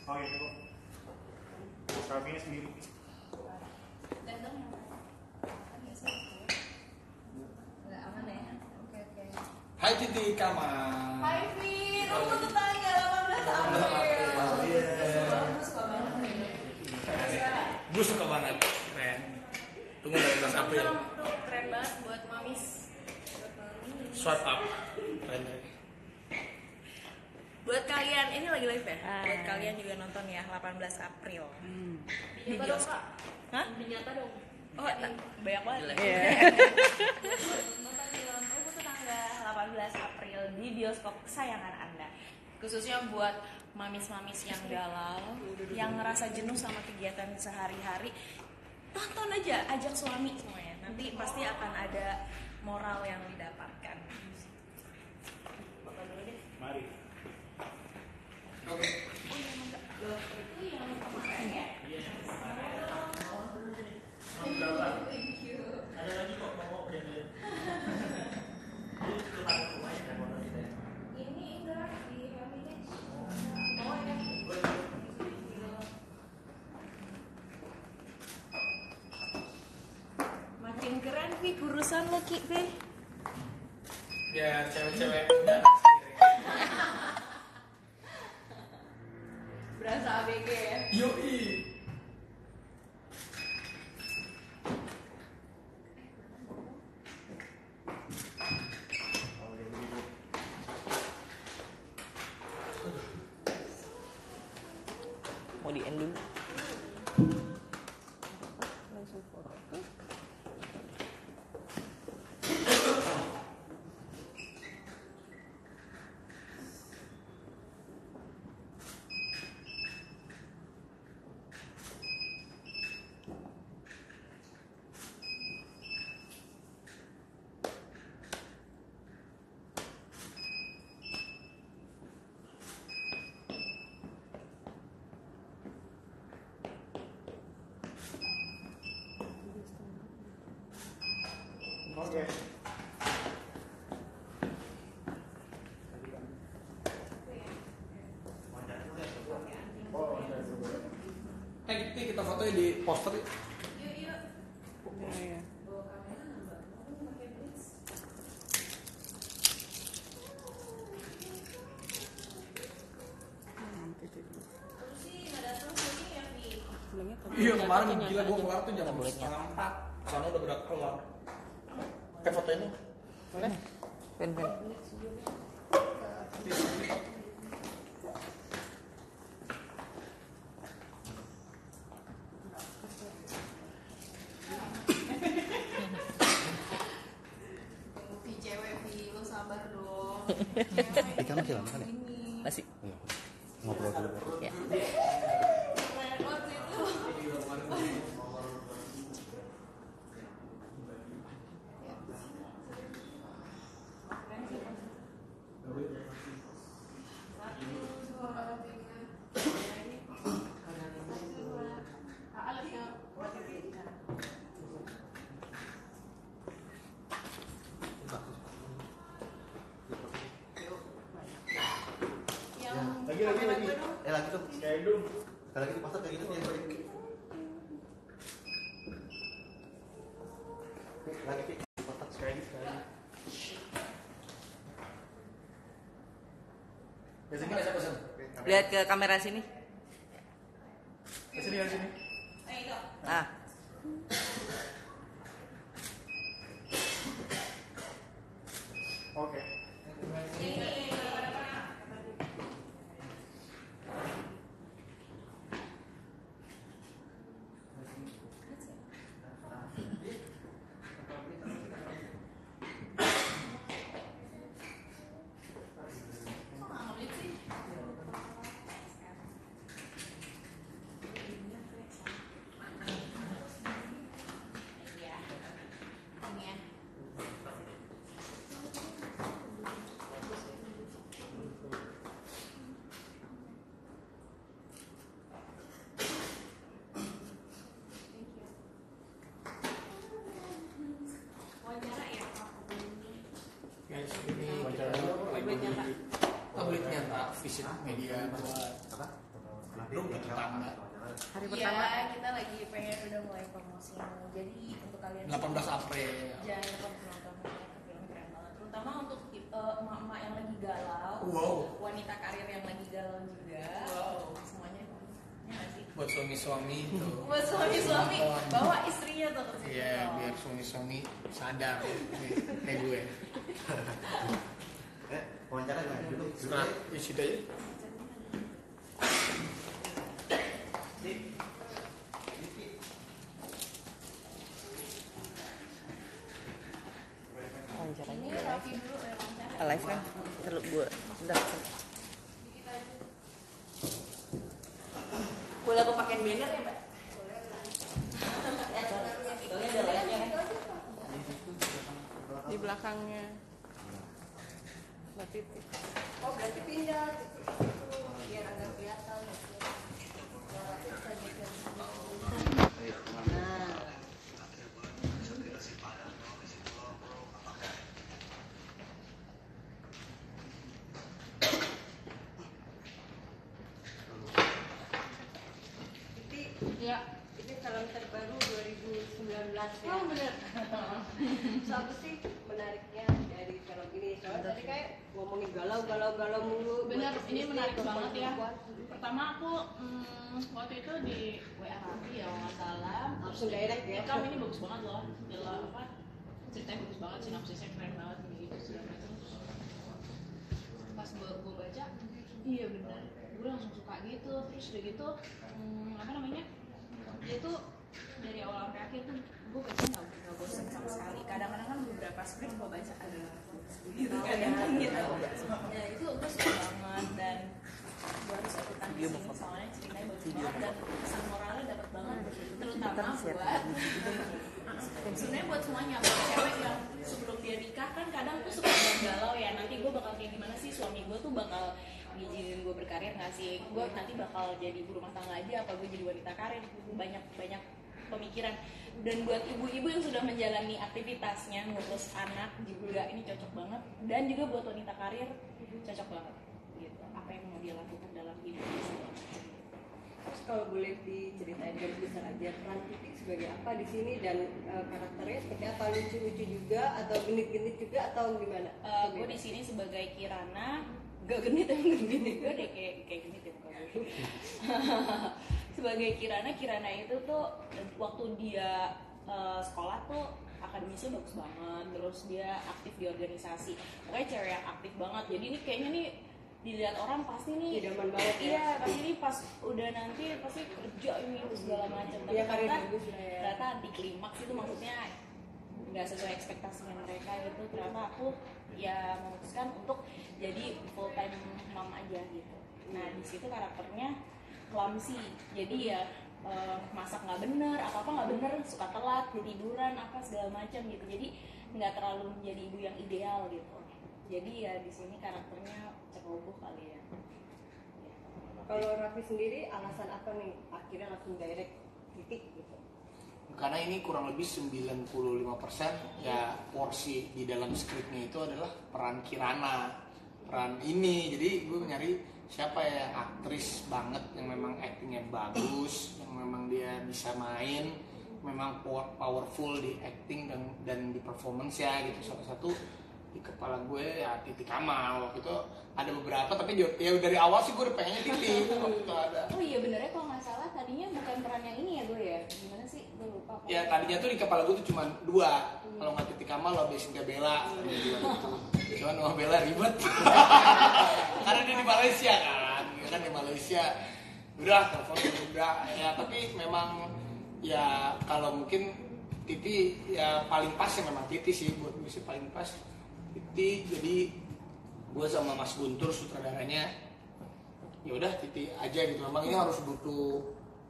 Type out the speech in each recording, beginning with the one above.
Oh iya kok. Selfie-nya sendiri. Nggak aman ya? Oke. Hai Titi Kamal. Hai Vin, aku tetangga 18 April. Gue suka banget, keren. Tunggu 18 April. Tuh keren banget buat mamis. Swipe up, keren. Buat kalian, ini lagi live ya? Buat kalian juga nonton ya 18 April. Di bioskop. Hah? Nyata dong. Oh, banyak banget. Nonton film Rumput Tetangga 18 April di bioskop kesayangan Anda. Khususnya buat mamis-mamis yang galau, yang ngerasa jenuh sama kegiatan sehari-hari, tonton aja, ajak suami semuanya. Nanti pasti akan ada moral yang didapatkan. Mari. Oke. Itu yang kemarin ya? Ada lagi kok mau jadi. Ini enggak di Heritage. Oh ya. Makin keren Vi kurusan lo Ki Vi. Biar cewek-cewek Berasa ABG ya. Yoi. Mau di end dulu. Langsung foto. Oke. Kita fotonya di poster. Yuk. Iya. Iya kemarin gila gue keluar tuh jam 3:30. Sana udah berat keluar. Foto ini. Boleh. Ben. Vi cewek Vi, lo sabar dong. Ikan masih lama kan ya? Masih. Ngobrol dulu. Ya. Waktu itu Lagi. Lagi tuh. Kayak dong. Kalau lagi di pasar kayak gitu dia balik. Lagi di pasar sekali. Biasanya ada siapa sih? Lihat ke kamera sini. Ke sini. Ah. Oke. Visit media apa? Belum tetangga. Hari pertama. Iya, kita lagi pengen udah mulai promosinya. Jadi untuk kalian 18 April. jangan lupa untuk nonton film keren banget. Terutama untuk emak-emak yang lagi galau, Wow. wanita karir yang lagi galau juga. Semuanya. Ya nggak sih? Buat suami-suami itu. Buat suami-suami Nonton. bawa istrinya tuh ke situ. Iya, biar suami-suami sadar nih, kayak gue. Wawancara nggak dulu? Nah, di situ aja. Wawancaranya Ini udah Raffi live. dulu ya wawancara. Live kan? Terus gue udah. Boleh aku pakai banner ya, Mbak? Di belakangnya. Mbak Titi. Oh berarti pindah biar agak kelihatan. Iya. Itu film terbaru 2019 ya. Oh bener. So, apa sih menariknya dari film ini? Soalnya tadi kayak ngomongin galau mulu. Bener, buat ini istri, menarik perempuan, banget ya. perempuan. Pertama aku waktu itu di WA Raffi ya kalau nggak salah. Langsung direct ya. Kamu ini bagus banget loh. Gila apa? Ceritanya bagus banget, sinopsisnya keren banget gitu segala macam. Pas gue baca, iya bener. Gue langsung suka gitu. Terus udah gitu, apa namanya? Dia tuh dari awal sampai akhir tuh gue baca nggak bosan sama sekali. Kadang-kadang kan beberapa skrip gue baca ada gitu kadang gitu. Ya itu gue suka banget dan gue harus ikutan di sini soalnya ceritanya bagus banget dan pesan moralnya dapat banget. Terutama buat sebenarnya buat semuanya, buat cewek yang sebelum dia nikah kan kadang tuh suka galau ya, nanti gue bakal kayak gimana sih, suami gue tuh bakal ngizinin gue berkarir nggak sih, gue nanti bakal jadi ibu rumah tangga aja apa gue jadi wanita karir, banyak pemikiran. Dan buat ibu-ibu yang sudah menjalani aktivitasnya ngurus anak juga ini cocok banget, dan juga buat wanita karir cocok banget gitu, apa yang mau dia lakukan dalam hidup. Terus kalau boleh diceritain dari besar aja peran Titik sebagai apa di sini dan karakternya seperti apa, lucu-lucu juga atau genit-genit juga atau gimana? Gue di sini sebagai Kirana, gak genit emang gak genit, gue deh kayak genit ya muka gue. Sebagai Kirana itu tuh waktu dia sekolah tuh akademisnya bagus banget, terus dia aktif di organisasi, pokoknya cewek yang aktif banget. Jadi ini kayaknya nih dilihat orang pasti nih Idaman banget ya. iya pasti nih pas udah nanti pasti kerja ini itu segala macam, tapi Iya, karir ternyata bagus lah ya. ternyata anti klimaks itu maksudnya nggak sesuai ekspektasinya mereka gitu. Ternyata aku ya memutuskan untuk jadi full time mom aja gitu. Nah di situ karakternya clumsy, jadi ya masak nggak bener, apa nggak bener, suka telat, tiduran apa segala macam gitu. Jadi nggak terlalu menjadi ibu yang ideal gitu. Jadi ya di sini karakternya ceroboh kali ya. Kalau Raffi sendiri alasan apa nih akhirnya langsung direct Titik gitu? Karena ini kurang lebih 95% ya porsi di dalam skripnya itu adalah peran Kirana, peran ini. Jadi gue nyari siapa ya aktris banget yang memang actingnya bagus, yang memang dia bisa main, memang powerful di acting dan di performance ya gitu. Salah satu di kepala gue ya Titi Kamal. Waktu itu ada beberapa, tapi ya dari awal sih gue udah pengennya Titi waktu itu ada. Oh iya benernya kalau nggak salah tadinya bukan peran yang ini ya gue ya, gimana sih, gue lupa. Ya tadinya tuh di kepala gue tuh cuma dua, kalau nggak Titi Kamal lo Jessica Bella, tadinya dua gitu. Cuman sama Bella ribet, karena dia di Malaysia kan, dia kan di Malaysia. Udah telepon udah ya, tapi memang ya kalau mungkin Titi ya paling pas ya memang Titi sih buat gue sih paling pas Titi. Jadi gue sama Mas Guntur sutradaranya ya udah Titi aja gitu. Memang ini harus butuh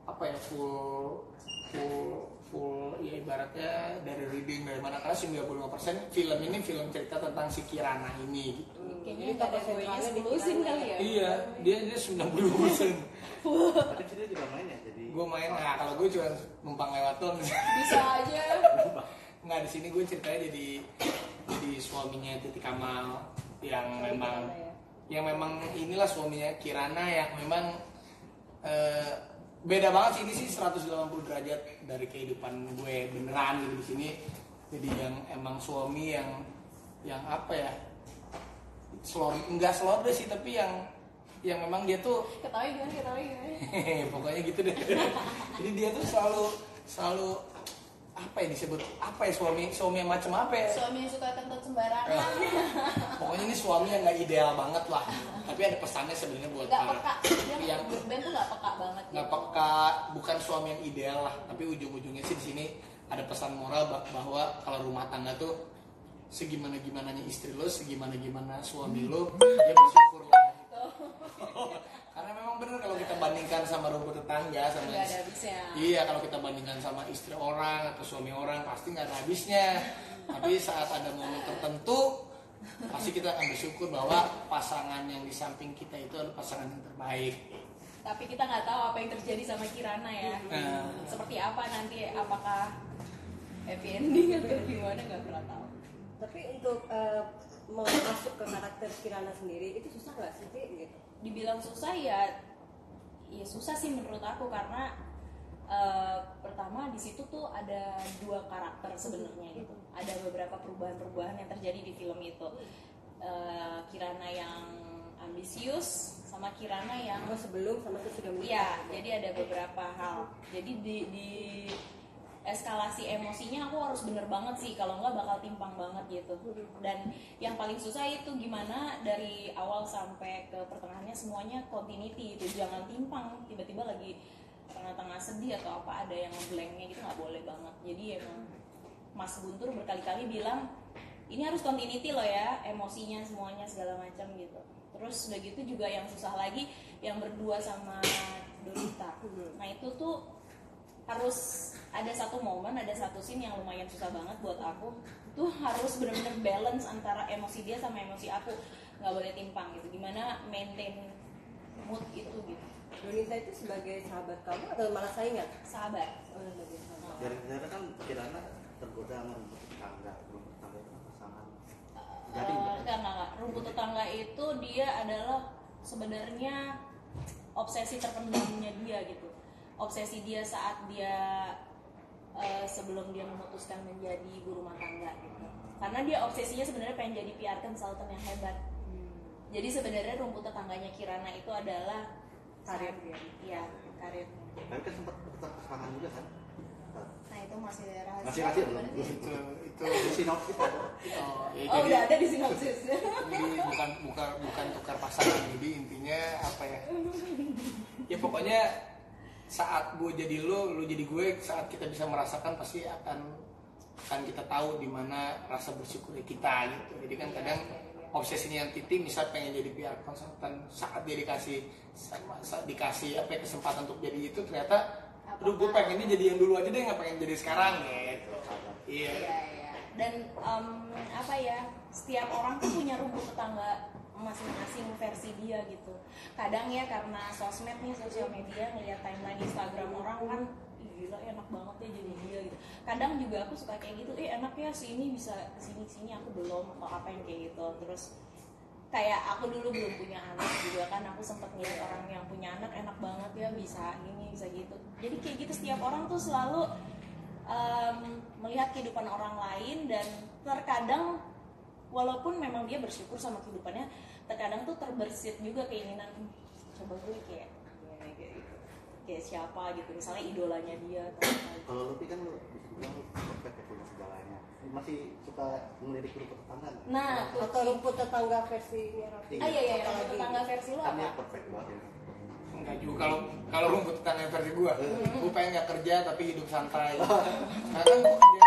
apa ya full ya ibaratnya dari reading dari mana, karena 95% film ini film cerita tentang si Kirana ini gitu. Kayaknya nggak ada gue nya 10 kali ya. Iya, dia 90%. Tapi dia juga main ya, jadi Gue main, nah kalau gue cuma numpang lewat doang. Bisa aja. Nggak, di sini gue ceritanya jadi suaminya Titi Kamal yang memang inilah suaminya Kirana yang memang beda banget sih, ini sih 180 derajat dari kehidupan gue beneran gitu di sini. Jadi yang emang suami yang apa ya, enggak selorde sih, tapi yang memang dia tuh Ketahui gimana? pokoknya gitu deh. Jadi dia tuh selalu apa ya disebut, apa ya, suami yang macam apa ya, Suami yang suka kentut sembarangan. pokoknya ini suami yang nggak ideal banget lah, tapi ada pesannya sebenarnya buat Nggak para peka. Dia yang Ben tuh nggak peka banget. nggak peka, bukan suami yang ideal lah, tapi ujung-ujungnya sih di sini ada pesan moral bahwa kalau rumah tangga tuh segimana-gimananya istri lo, segimana-gimana suami lo, dia bersyukur lah. Karena memang bener kalau kita bandingkan sama rumput tetangga sama Nggak ada habisnya. iya, kalau kita bandingkan sama istri orang atau suami orang pasti nggak ada habisnya. Tapi saat ada momen tertentu pasti kita akan bersyukur bahwa pasangan yang di samping kita itu adalah pasangan yang terbaik. Tapi kita nggak tahu apa yang terjadi sama Kirana ya. Seperti apa nanti, apakah happy ending atau gimana, nggak pernah tahu. Tapi untuk mau masuk ke karakter Kirana sendiri itu susah nggak sih gitu? Dibilang susah ya susah sih menurut aku, karena pertama di situ tuh ada dua karakter sebenarnya gitu. Ada beberapa perubahan-perubahan yang terjadi di film itu. Kirana yang ambisius sama Kirana yang Sebelum sama sesudah menikah. iya, jadi ada beberapa hal. Jadi di eskalasi emosinya aku harus bener banget sih, kalau nggak bakal timpang banget gitu. Dan yang paling susah itu gimana dari awal sampai ke pertengahannya semuanya continuity itu, jangan timpang, tiba-tiba lagi tengah-tengah sedih atau apa ada yang ngeblanknya gitu, nggak boleh banget. Jadi emang Mas Guntur berkali-kali bilang ini harus continuity loh ya, emosinya semuanya segala macam gitu. Terus udah gitu juga yang susah lagi yang berdua sama Donita. Nah itu tuh harus ada satu momen, ada satu scene yang lumayan susah banget buat aku. Tuh harus benar-benar balance antara emosi dia sama emosi aku, nggak boleh timpang gitu. Gimana maintain mood itu gitu. Donita itu sebagai sahabat kamu atau malah saingan? Sahabat. Oh, sebagai sahabat. Dari sejarah kan Kirana tergoda sama rumput tetangga itu kan pasangan. Jadi Enggak. Rumput tetangga itu dia adalah sebenarnya obsesi terpendamnya dia gitu. Obsesi dia saat dia sebelum dia memutuskan menjadi ibu rumah tangga gitu. Karena dia obsesinya sebenarnya pengen jadi PR consultant yang hebat. Jadi sebenarnya rumput tetangganya Kirana itu adalah Karir dia. Iya, karir. tapi kan sempat tetap pasangan juga kan. Nah itu masih rahasia. Masih belum. Gimana sih? Itu Di sinopsis ada. ya, Oh jadi udah ada di sinopsisnya. jadi bukan tukar pasangan. Jadi intinya apa ya, ya pokoknya saat gue jadi lu jadi gue, saat kita bisa merasakan pasti akan kita tahu di mana rasa bersyukur kita gitu. Jadi kan kadang obsesinya yang titik, misal pengen jadi PR konsultan, saat dia dikasih apa ya, kesempatan untuk jadi itu, ternyata aduh gue pengennya jadi yang dulu aja deh, nggak pengen jadi sekarang gitu. Iya. Iya. Dan apa ya, setiap orang tuh punya rumput tetangga masing-masing versi dia gitu. Kadang ya karena sosmed nih, sosial media, ngeliat timeline Instagram orang kan, ih gila enak banget ya jadi dia gitu. Kadang juga aku suka kayak gitu, enak ya si ini bisa kesini aku belum, atau apa yang kayak gitu. Terus kayak aku dulu belum punya anak juga kan, aku sempat ngeliat orang yang punya anak enak banget ya, bisa gini bisa gitu. Jadi kayak gitu, setiap orang tuh selalu melihat kehidupan orang lain, dan terkadang walaupun memang dia bersyukur sama kehidupannya, terkadang tuh terbersit juga keinginan coba gue kayak gitu, kayak siapa gitu, misalnya idolanya dia atau apa gitu. Kalau Luffy kan lu bisa bilang lu perfect ya, punya segalanya. Masih suka ngelirik rumput tetangga nggak? Nah, Atau rumput tetangga versinya Raffi? iya, rumput tetangga versi lo Kan apa? dia perfect banget. Enggak juga, kalau rumput tetangga versi gue pengen nggak kerja tapi hidup santai. Karena kan gue kerja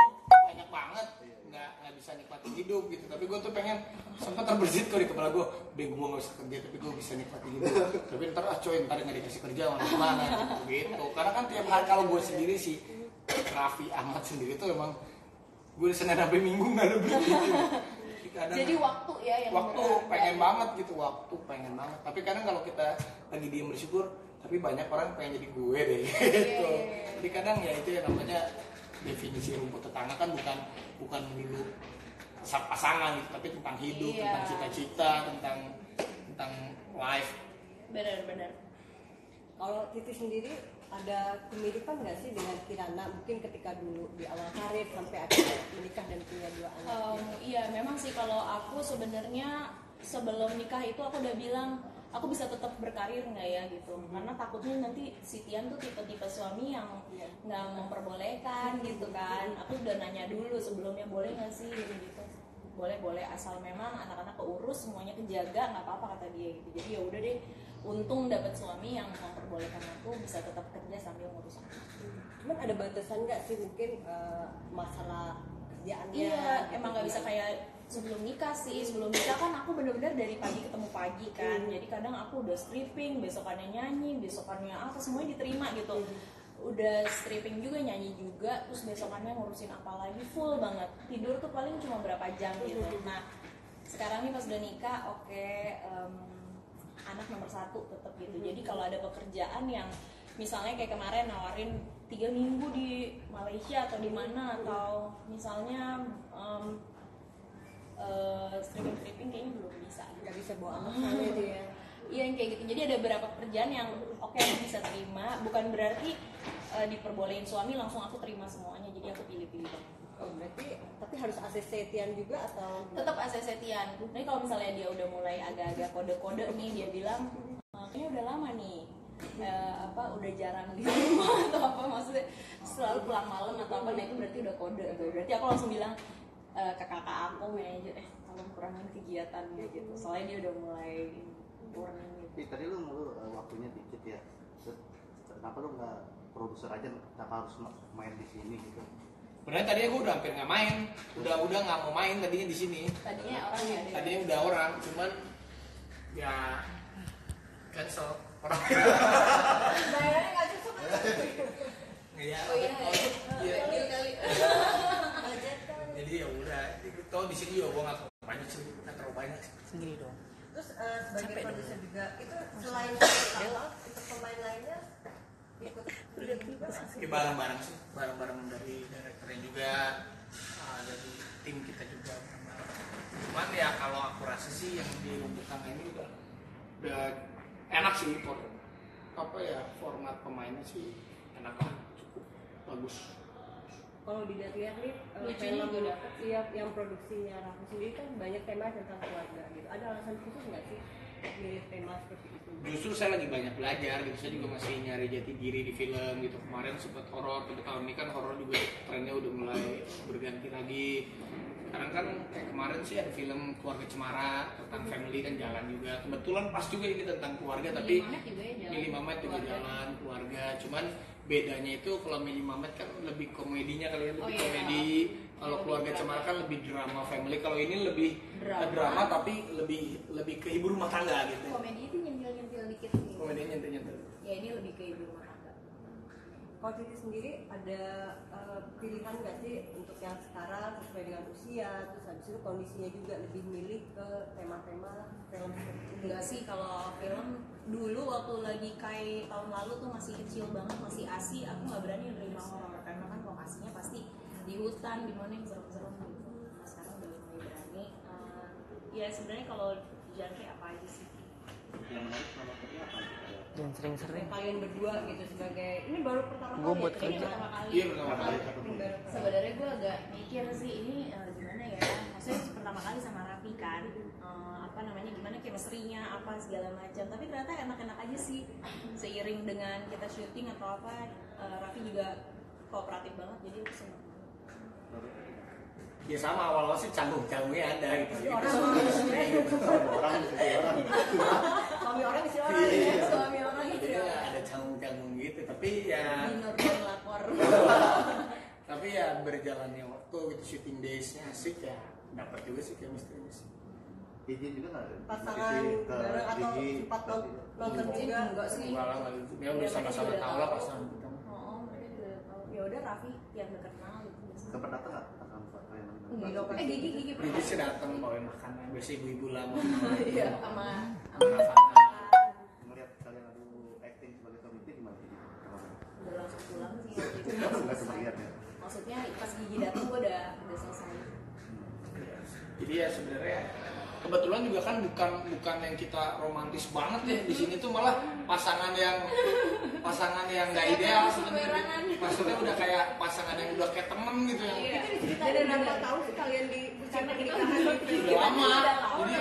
banyak banget, nggak bisa nikmatin hidup gitu. Tapi gue tuh pengen, sempat terbersit tuh di kepala gue, gue nggak usah kerja tapi gue bisa nikmatin hidup. Tapi ntar ntar nggak dikasih kerja mana gitu. Karena kan tiap hari, kalau gue sendiri sih, Raffi Ahmad sendiri tuh emang gue Senin sampai Minggu nggak ada berhenti. Jadi waktu ya yang waktu berharga. pengen banget gitu, waktu pengen banget. Tapi kadang kalau kita lagi diem bersyukur, tapi banyak orang pengen jadi gue deh gitu. Jadi kadang ya itu yang namanya definisi rumput tetangga kan bukan dulu pasangan gitu, tapi tentang hidup, Iya. tentang cita-cita, tentang life. Benar. Kalau Titi sendiri ada kemiripan nggak sih dengan Kirana? Mungkin ketika dulu di awal karir sampai akhirnya menikah dan punya 2 anak. Iya, memang sih kalau aku sebenarnya sebelum nikah itu aku udah bilang aku bisa tetap berkarir nggak ya gitu, karena takutnya nanti si Tian tuh tipe-tipe suami yang nggak memperbolehkan gitu kan. Aku udah nanya dulu sebelumnya, boleh nggak sih gitu. Boleh asal memang anak-anak keurus, semuanya kejaga, nggak apa-apa kata dia gitu. Jadi ya udah deh, untung dapat suami yang memperbolehkan aku bisa tetap kerja sambil ngurus anak. Cuman ada batasan nggak sih mungkin masalah kerjaannya? Iya, gitu, emang nggak bisa kayak sebelum nikah sih. Sebelum nikah kan aku bener-bener dari pagi ketemu pagi kan. Jadi kadang aku udah stripping, besokannya nyanyi, besokannya apa, semuanya diterima gitu. Udah stripping juga, nyanyi juga, terus besokannya ngurusin apa lagi, full banget. Tidur tuh paling cuma berapa jam gitu. Nah, sekarang nih pas udah nikah, oke, anak nomor 1 tetap gitu. Jadi kalau ada pekerjaan yang misalnya kayak kemarin nawarin 3 minggu di Malaysia atau di mana, atau misalnya stripping kayaknya belum bisa. Nggak bisa bawa anak sama itu ya. Iya, yang kayak gitu. Jadi ada beberapa pekerjaan yang oke, aku bisa terima. Bukan berarti diperbolehin suami langsung aku terima semuanya. Jadi aku pilih-pilih banget. Oh, berarti tapi harus ACC Tian juga atau Tetap ACC Tian. Jadi kalau misalnya dia udah mulai agak-agak kode-kode nih, dia bilang kayaknya udah lama nih, udah jarang di rumah atau apa, maksudnya selalu pulang malam atau apa, nah itu berarti udah kode. Berarti aku langsung bilang ke kakak aku, manajer, tolong kurangin kegiatannya gitu. Soalnya dia udah mulai kurangin gitu. Tadi lu waktunya dikit ya. Kenapa lu nggak produser aja? Kenapa harus main di sini gitu? Sebenarnya tadinya gue udah hampir nggak main, udah nggak mau main tadinya di sini. Tadinya orang ya ada. Tadinya udah orang, cuman ya cancel orang. bayarannya nggak cukup? Iya. Oh iya, Iya. deal kali. Jadi ya udah, tau di sini juga gue nggak terlalu banyak sih, nggak terlalu banyak sih. Sendiri dong. Terus sebagai produser juga itu selain sama untuk pemain lainnya ikut juga nggak sih? Ya bareng-bareng sih, bareng-bareng dari direkturnya juga, dari tim kita juga bareng-bareng. Cuman ya kalau aku rasa sih yang di rumput tangga ini udah enak sih, format pemainnya sih enak lah, cukup bagus. Kalau dilihat-lihat nih Lucunya film juga dapet. iya, yang produksinya Raffi sendiri kan banyak tema tentang keluarga gitu. Ada alasan khusus nggak sih milih tema seperti itu? Justru saya lagi banyak belajar gitu, saya juga masih nyari jati diri di film gitu. Kemarin sempat horor, tapi tahun ini kan horor juga trennya udah mulai berganti lagi. Sekarang kan kayak kemarin sih ada film Keluarga Cemara tentang family kan jalan juga. Kebetulan pas juga ini tentang keluarga, tapi Mili Mamet juga jalan keluarga. Cuman bedanya itu kalau Mili Mamet kan lebih komedinya kali ya, lebih komedi. Kalau Keluarga Cemara kan lebih drama family. Kalau ini lebih drama tapi lebih ke ibu rumah tangga gitu. Komedi itu nyentil-nyentil dikit gitu. Komedinya nyentil-nyentil. Ya ini lebih ke ibu rumah tangga. Kalau Titi sendiri ada pilihan nggak sih untuk yang sekarang sesuai dengan usia, terus habis itu kondisinya juga lebih milih ke tema-tema film seperti ini? Enggak sih, kalau film dulu waktu lagi kayak tahun lalu tuh masih kecil banget, masih ASI, aku nggak berani nerima horor karena kan lokasinya pasti di hutan, di mana yang serem-serem gitu. Nah, sekarang udah mulai berani. Ya sebenarnya kalau genre apa aja sih? Yang menarik sama kerja apa? Jangan sering-sering. Kalian berdua gitu sebagai ini baru pertama Gua kali buat ya? Ini kerja. pertama kali. Iya pertama kali. Ini baru Sebenarnya gue agak mikir sih ini gimana ya, maksudnya pertama kali sama Raffi kan, gimana chemistry-nya apa segala macam, tapi ternyata enak-enak aja sih. Seiring dengan kita syuting atau apa, Raffi juga kooperatif banget, jadi aku seneng. Ya sama awal-awal sih canggung-canggungnya ada gitu. orang suami orang isi orang Iya. Suami orang gitu Jadi ya. ada canggung-canggung gitu, tapi ya Dinner dan lapor. tapi ya berjalannya waktu gitu, syuting days-nya asik ya, dapat juga sih chemistry-nya sih. Izin juga nggak ada? pasangan bareng atau sempat nonton juga Enggak sih. Enggak lah, enggak gitu. Ya udah sama-sama tahu lah pasangan kita. Oh, mereka udah tahu. Ya udah Raffi yang dekat kenal gitu. Sempat datang nggak pasangan kalian? Gigi Gigi sih datang bawain makanan, biasa ibu-ibu lama. Iya, sama Rafatha. Ngeliat kalian adu acting sebagai komedi gimana? udah langsung pulang sih. Nggak sempat lihat ya? Maksudnya pas Gigi datang gue udah selesai. Jadi ya sebenarnya kebetulan juga kan bukan yang kita romantis banget ya di sini tuh, malah pasangan yang nggak ideal sebenarnya. Maksudnya udah kayak pasangan yang udah kayak temen gitu yang Iya. Jadi berapa tahun sih kalian di usia pernikahan? udah lama.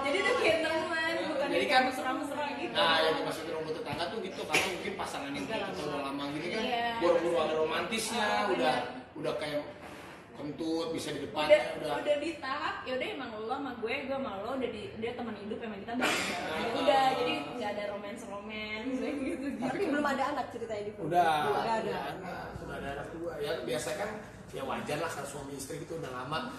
Jadi udah kayak teman, bukan Jadi kayak kan mesra-mesra gitu. nah yang dimasukin rumput tetangga tuh gitu, karena mungkin pasangan yang kayak kita udah lama gini kan Iya. buru-buru ada romantisnya, udah kayak kentut bisa di depannya udah di tahap ya udah emang lo sama gue sama lo udah teman hidup, emang kita bareng Ah. udah, jadi nggak ada romance gitu. Tapi belum ada anak ceritanya di film. udah ada. udah ada anak dua ya. Biasa kan ya wajar lah kalau suami istri gitu udah lama,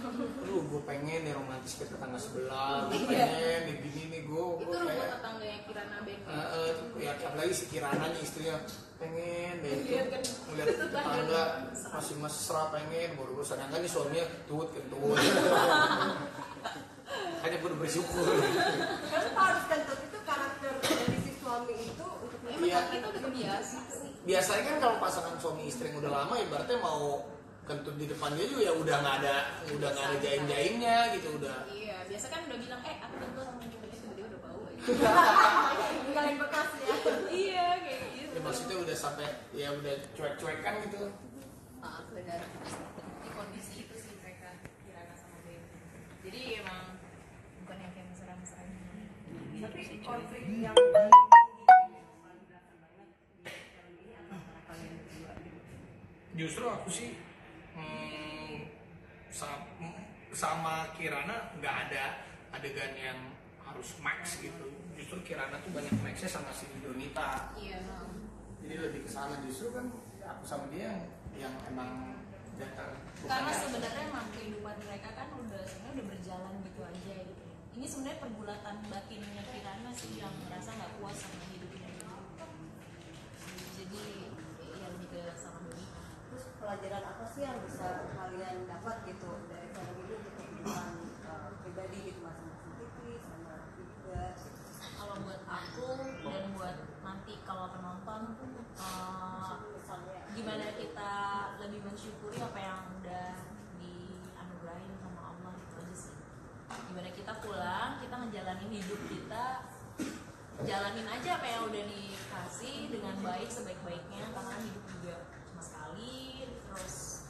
lu gue pengen nih romantis ke tetangga sebelah, gue pengen nih gini nih gue Itu rumput kayak tetangga yang Kirana Ben. ya apalagi si Kirana nih istrinya pengen deh Iya kan. ngeliat tetangga masih mesra, pengen buru-buru, sedangkan nih suaminya kentut hanya pun bersyukur. Kenapa harus kentut? Itu karakter dari si suami itu untuk Iya. Kita udah kebiasa. Biasanya kan kalau pasangan suami istri yang udah lama ibaratnya mau kentut di depan dia juga ya udah nggak ada jaim-jaimnya gitu udah. Iya, biasa kan udah bilang aku tentu sama cowoknya tiba-tiba udah bau aja. ninggalin bekas ya. Iya kayak gitu. Ya maksudnya udah sampai ya udah cuek-cuekan gitu. Benar. Di kondisi itu sih mereka Kirana sama Ben. Jadi emang bukan yang kayak mesra-mesra gitu. Tapi konflik yang paling tinggi, yang paling berasa banget di film ini antara kalian berdua gitu. Justru aku sih sama Kirana nggak ada adegan yang harus max gitu. Justru Kirana tuh banyak maxnya sama si Donita. Iya. Jadi lebih ke sana, justru kan aku sama dia yang emang datang. Karena sebenarnya emang kehidupan mereka kan sebenarnya udah berjalan gitu aja gitu. Ini sebenarnya pergulatan batinnya Kirana sih yang merasa nggak puas sama hidupnya gitu. Jadi ya lebih ke sama Donita. Terus pelajaran apa sih yang bisa kalian dapat gitu dari film ini untuk kehidupan pribadi gitu masing-masing Fitri sama juga? Kalau buat aku dan buat nanti kalau penonton Pesannya gimana kita lebih mensyukuri apa yang udah dianugerahin sama Allah gitu aja sih. Gimana kita pulang, kita ngejalanin hidup kita, jalanin aja apa yang udah dikasih dengan baik sebaik-baiknya, karena kan hidup juga cuma sekali. Terus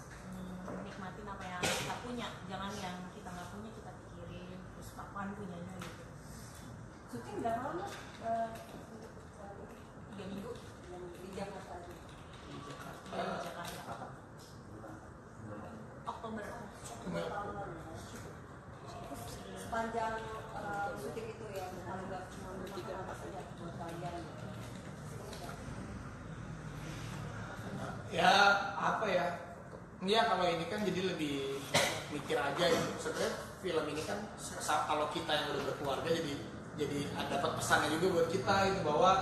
nikmatin apa yang kita punya, jangan yang kita nggak punya kita pikirin terus kapan punyanya gitu. syuting udah lama untuk 3 minggu yang di Jakarta aja. di Jakarta. Oktober. Tahun lalu ya. Terus sepanjang syuting itu ya kalau nggak cuma makan apa saja buat kalian. Ya apa ya? Ya kalau ini kan jadi lebih mikir aja ya. Sebenarnya film ini kan kalau kita yang udah berkeluarga jadi dapat pesannya juga buat kita itu bahwa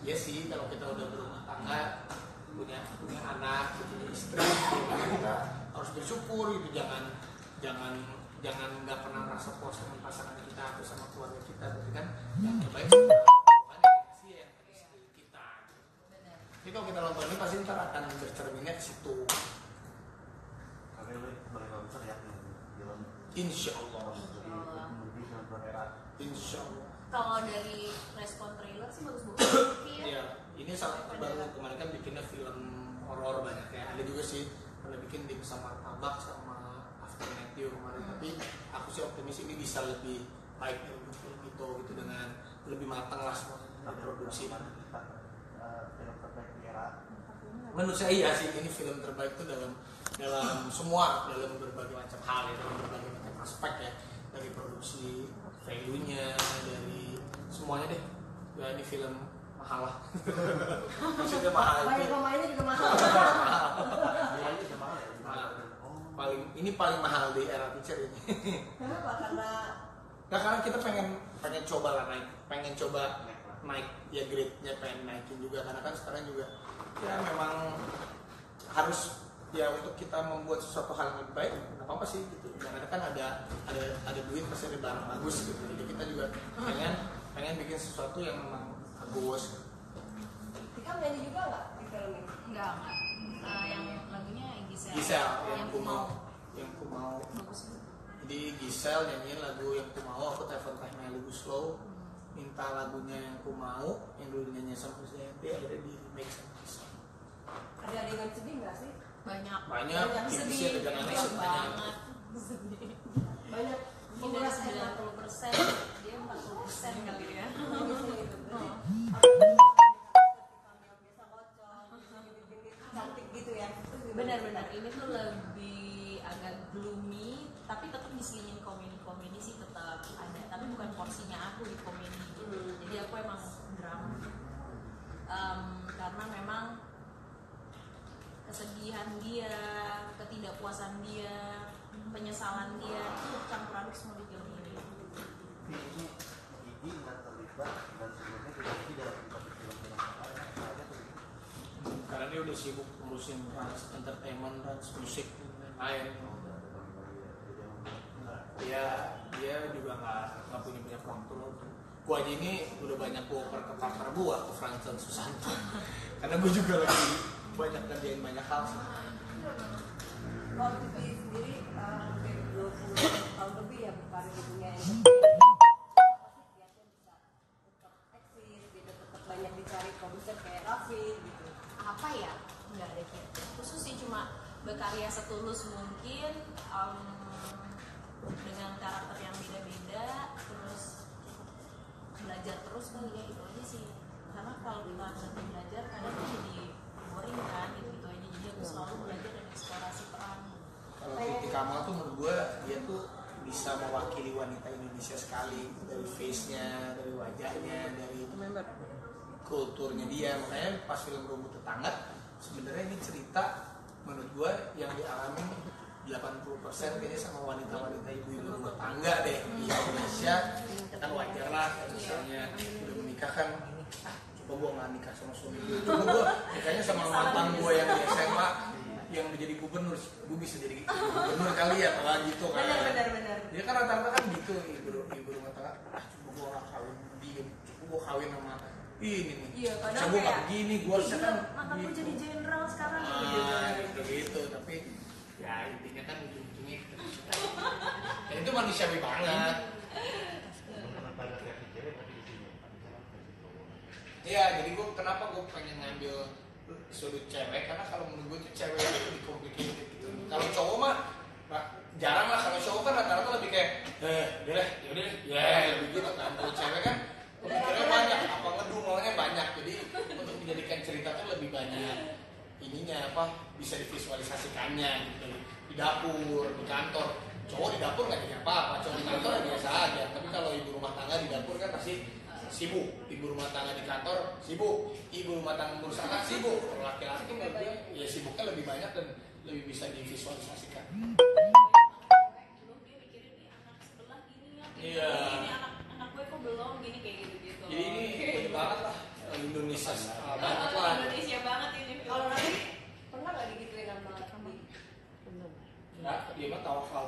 ya sih kalau kita udah berumah tangga punya anak punya istri gitu, kita harus bersyukur gitu, jangan nggak pernah merasa puas dengan pasangan kita atau sama keluarga kita, berarti kan yang terbaik Tuhan yang kasih ya kita. Jadi kalau kita nonton ini pasti ntar akan bercerminnya ke situ. Tapi lu boleh besar ya film Insya Allah. lebih film bererat. Insya Allah. Kalau dari respon trailer sih bagus-bagus. Iya, ini salah baru kemarin kan bikinnya film horor banyak ya. Ada juga sih pernah bikin tim sama Tabak sama After Matthew kemarin. Tapi aku sih optimis ini bisa lebih baik dari film itu gitu dengan lebih matang lah semua produksi. Film terbaik di era Menurut saya iya sih ini film terbaik itu dalam semua, dalam berbagai macam hal ya, dalam berbagai macam aspek ya, dari produksi value-nya, dari semuanya deh. Ya ini film mahal lah. Maksudnya mahal itu. Banyak pemainnya juga mahal. Biayanya udah mahal ya. Paling mahal di era picture ini. Kenapa? Karena Nah karena kita pengen coba lah pengen coba naik ya grade-nya, pengen naikin juga karena kan sekarang juga ya memang harus ya untuk kita membuat sesuatu hal yang lebih baik nggak apa-apa sih gitu. Karena kan ada duit pasti ada barang bagus gitu. Jadi kita juga pengen bikin sesuatu yang memang bagus. Tika nyanyi juga nggak di film ini? Enggak. Yang lagunya Gisel. Gisel yang ku mau. yang ku mau Bagus. Jadi Gisel nyanyiin lagu yang ku mau, aku telepon Teh Meli Guslow, minta lagunya yang ku mau, yang dulu nyanyi sama Krisdayanti, akhirnya di remake sama Gisel. Ada adegan sedih nggak sih? Banyak Banyak, sedih, tipsnya dengan banyak anak banget sedih. Banyak Mungkin dari 90% dia 40% kali ya. cantik gitu ya. Benar-benar ini tuh lebih agak gloomy, tapi tetap diselingin komedi sih tetap ada, tapi bukan porsinya aku di komedi. Jadi aku emang drama. Karena memang kesedihan dia, ketidakpuasan dia, penyesalan dia itu campur aduk semua di film ini. Ini Gigi nggak terlibat dan sebelumnya juga Gigi dalam terlibat di film-film yang lain aja tuh. Karena dia udah sibuk ngurusin trans entertainment, trans musik dan lain. Dia juga nggak punya banyak kontrol. Gua aja ini udah banyak oper ke partner gua, ke Frans dan Susanto. Karena gua juga lagi banyak kerjain banyak hal sih. Kalau TV sendiri hampir 20 tahun lebih ya berkarir di dunia tetap eksis gitu, tetap banyak dicari produser kayak Raffi gitu. Apa ya? Nggak ada kayak khusus sih, cuma berkarya setulus mungkin, dengan karakter yang beda-beda, terus belajar terus kali ya, itu aja sih. Karena kalau kita berhenti belajar kadang tuh jadi boring kan, gitu aja. Jadi aku selalu belajar dan eksplorasi peran. Kalau Titi Kamal tuh menurut gue dia tuh bisa mewakili wanita Indonesia sekali, dari face-nya, dari wajahnya, dari kulturnya dia. Makanya pas film Rumput Tetangga sebenarnya ini cerita menurut gue yang dialami 80% kayaknya sama wanita-wanita ibu-ibu rumah tangga deh di Indonesia. Kan wajar lah misalnya udah menikah kan, coba gue nggak nikah sama suami gue, coba gue nikahnya sama mantan gue yang di SMA yang udah jadi gubernur, gue bisa jadi gubernur kali ya, kalau gitu kan. Benar. Dia kan rata-rata kan gitu, ibu rumah tangga, coba gue gak kawin diem, coba gue kawin sama ini nih. Iya, padahal coba gak kayak, begini, gue harusnya kan mantanku gitu. jadi jenderal sekarang Gitu, tapi ya intinya kan ujung-ujungnya dan itu manusiawi banget. Kenapa ada kreatif cewek tapi di sini Iya, jadi kenapa gue pengen ngambil sudut cewek, karena kalau menurut gue tuh cewek itu lebih complicated gitu. Kalau cowok mah jarang lah, kalau cowok kan rata-rata lebih kayak yaudah lebih gitu kan. Kalau cewek kan pemikirannya banyak, apa ngedumel maunya banyak, jadi untuk menjadikan cerita tuh lebih banyak ininya, bisa divisualisasikannya gitu, di dapur, di kantor. Cowok di dapur nggak jadi apa-apa, cowok di kantor ya biasa aja. Tapi kalau ibu rumah tangga di dapur kan pasti sibuk, ibu rumah tangga di kantor sibuk, ibu rumah tangga ngurus anak sibuk. Kalau laki-laki menurut gue ya sibuknya lebih banyak dan lebih bisa divisualisasikan. belum dia mikirin nih anak sebelah gini ya, Iya. ini anak gue kok belum gini kayak gitu Jadi ini banget lah Indonesia banget lah. Indonesia banget ini film. Kalau nanti pernah nggak digituin sama Raffi? Nah, dia mah tawakal.